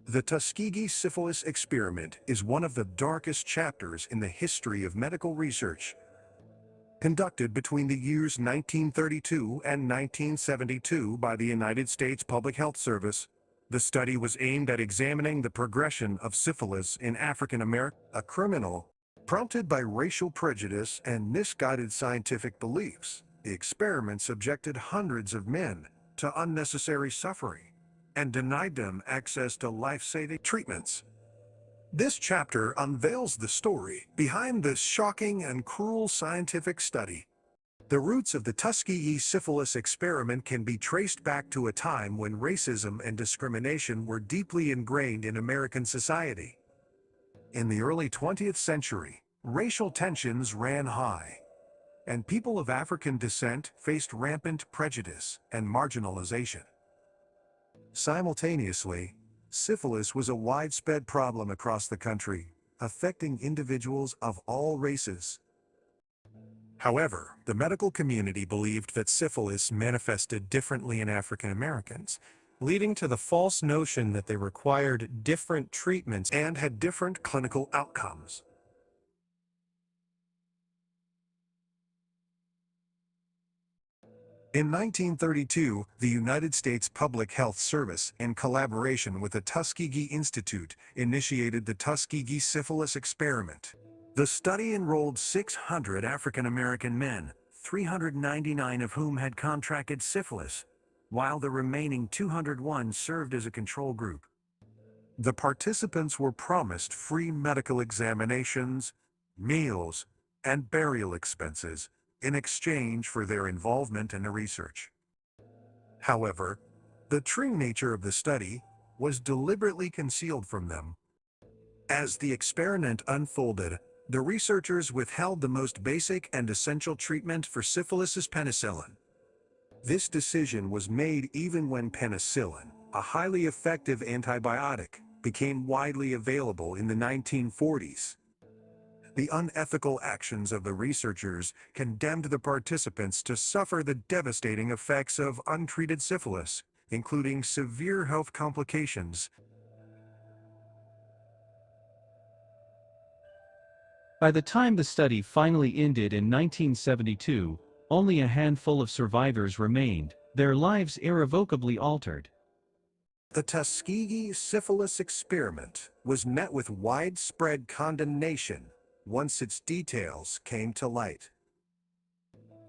The Tuskegee syphilis experiment is one of the darkest chapters in the history of medical research. Conducted between the years 1932 and 1972 by the United States Public Health Service, the study was aimed at examining the progression of syphilis in African Americans, a criminal. Prompted by racial prejudice and misguided scientific beliefs, the experiment subjected hundreds of men to unnecessary suffering and denied them access to life-saving treatments. This chapter unveils the story behind this shocking and cruel scientific study. The roots of the Tuskegee syphilis experiment can be traced back to a time when racism and discrimination were deeply ingrained in American society. In the early 20th century, racial tensions ran high, and people of African descent faced rampant prejudice and marginalization. Simultaneously, syphilis was a widespread problem across the country, affecting individuals of all races. However, the medical community believed that syphilis manifested differently in African Americans, leading to the false notion that they required different treatments and had different clinical outcomes. In 1932, the United States Public Health Service, in collaboration with the Tuskegee Institute, initiated the Tuskegee syphilis experiment. The study enrolled 600 African American men, 399 of whom had contracted syphilis, while the remaining 201 served as a control group. The participants were promised free medical examinations, meals, and burial expenses in exchange for their involvement in the research. However, the true nature of the study was deliberately concealed from them. As the experiment unfolded, the researchers withheld the most basic and essential treatment for syphilis as penicillin. This decision was made even when penicillin, a highly effective antibiotic, became widely available in the 1940s. The unethical actions of the researchers condemned the participants to suffer the devastating effects of untreated syphilis, including severe health complications. By the time the study finally ended in 1972, only a handful of survivors remained, their lives irrevocably altered. The Tuskegee syphilis experiment was met with widespread condemnation once its details came to light.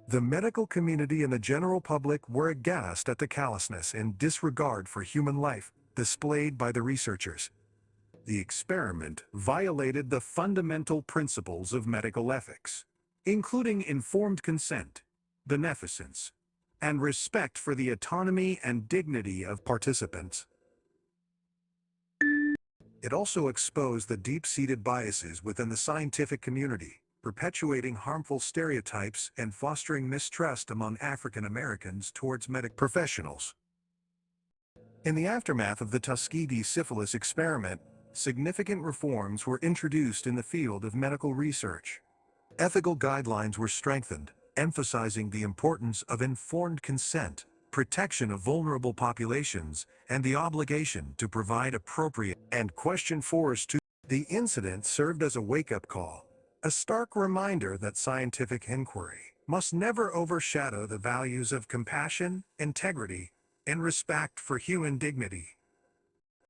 The medical community and the general public were aghast at the callousness and disregard for human life displayed by the researchers. The experiment violated the fundamental principles of medical ethics, including informed consent, beneficence, and respect for the autonomy and dignity of participants. It also exposed the deep-seated biases within the scientific community, perpetuating harmful stereotypes and fostering mistrust among African Americans towards medical professionals. In the aftermath of the Tuskegee syphilis experiment, significant reforms were introduced in the field of medical research. Ethical guidelines were strengthened, emphasizing the importance of informed consent, protection of vulnerable populations, and the obligation to provide appropriate and question force to. The incident served as a wake-up call, a stark reminder that scientific inquiry must never overshadow the values of compassion, integrity, and respect for human dignity.